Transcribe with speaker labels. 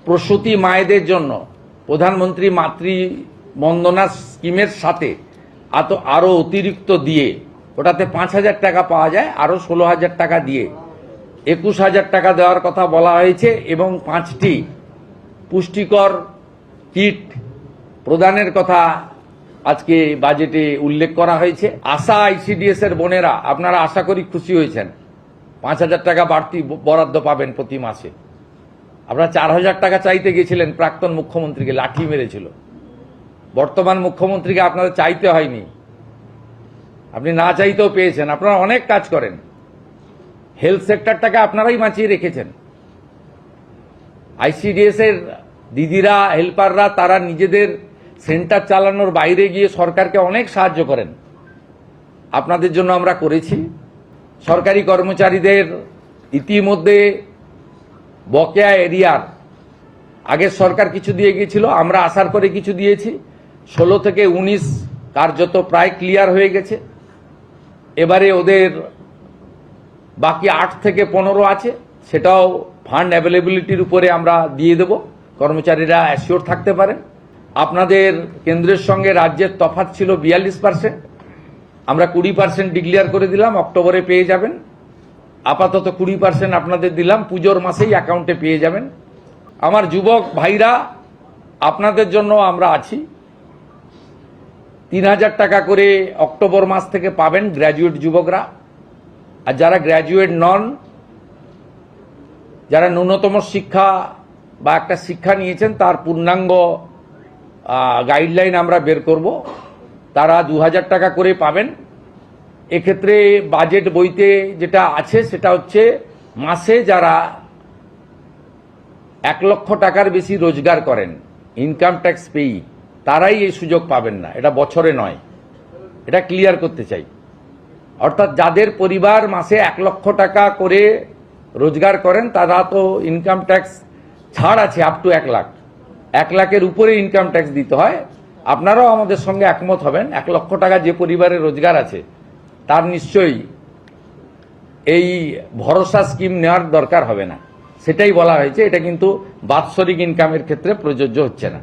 Speaker 1: প্রসূতি মায়েদের জন্য প্রধানমন্ত্রী মাতৃ বন্দনা স্কিমের সাথে আরো অতিরিক্ত দিয়ে ওটাতে 5,000 টাকা পাওয়া যায়, আরো 16,000 টাকা দিয়ে 21,000 টাকা দেওয়ার কথা বলা হয়েছে এবং 5টি পুষ্টিকর কিট প্রদানের কথা আজকে বাজেটে উল্লেখ করা হয়েছে। আশা আইসিডিএস এর বোনেরা আপনারা আশা করি খুশি হয়েছেন, 5,000 টাকা বাড়তি বরাদ্দ পাবেন প্রতি মাসে। আপনারা 4,000 টাকা চাইতে গেছিলেন, প্রাক্তন মুখ্যমন্ত্রীকে লাঠি মেরেছিল। বর্তমান মুখ্যমন্ত্রীকে আপনাদের চাইতে হয়নি, আপনি না চাইতেও পেয়েছেন। আপনারা অনেক কাজ করেন, হেলথ সেক্টরটাকে আপনারাই বাঁচিয়ে রেখেছেন। আইসিডিএস এর দিদিরা, হেল্পাররা তারা নিজেদের সেন্টার চালানোর বাইরে গিয়ে সরকারকে অনেক সাহায্য করেন, আপনাদের জন্য আমরা করেছি। সরকারি কর্মচারীদের ইতিমধ্যে বকেয়া এরিয়ার আগের সরকার কিছু দিয়ে গিয়েছিল, আমরা আসার পরে কিছু দিয়েছি। 16 থেকে 19 কার্যত প্রায় ক্লিয়ার হয়ে গেছে। এবারে ওদের বাকি 8 থেকে 15 আছে, সেটাও ফান্ড অ্যাভেলেবিলিটির উপরে আমরা দিয়ে দেব, কর্মচারীরা অ্যাসিওর থাকতে পারেন। আপনাদের কেন্দ্রের সঙ্গে রাজ্যের তফাৎ ছিল 42%, আমরা 20% ডিক্লেয়ার করে দিলাম, অক্টোবরে পেয়ে যাবেন। আপাতত 20% আপনাদের দিলাম, পুজোর মাসেই অ্যাকাউন্টে পেয়ে যাবেন। আমার যুবক ভাইরা, আপনাদের জন্য আমরা আছি। 3,000 টাকা করে অক্টোবর মাস থেকে পাবেন গ্র্যাজুয়েট যুবকরা, আর যারা গ্র্যাজুয়েট নন, যারা ন্যূনতম শিক্ষা বা একটা শিক্ষা নিয়েছেন তার পূর্ণাঙ্গ গাইডলাইন আমরা বের করব, তারা 2,000 টাকা করে পাবেন। এক্ষেত্রে বাজেট বইতে যেটা আছে সেটা হচ্ছে মাসে যারা 1 লক্ষ টাকার বেশি রোজগার করেন, ইনকাম ট্যাক্স পেই, তারাই এই সুযোগ পাবেন না, এটা বছরে নয়, এটা ক্লিয়ার করতে চাই। অর্থাৎ যাদের পরিবার মাসে 1 লক্ষ টাকা করে রোজগার করেন তারা তো ইনকাম ট্যাক্স ছাড় আছে আপ টু 1 লাখ, 1 লাখের উপরে ইনকাম ট্যাক্স দিতে হয়। আপনারাও আমাদের সঙ্গে একমত হবেন, 1 লক্ষ টাকা যে পরিবারের রোজগার আছে তার নিশ্চয়ই এই ভরসা স্কিম নেওয়ার দরকার হবে না, সেটাই বলা হয়েছে। এটা কিন্তু বাৎসরিক ইনকামের ক্ষেত্রে প্রযোজ্য হচ্ছে না।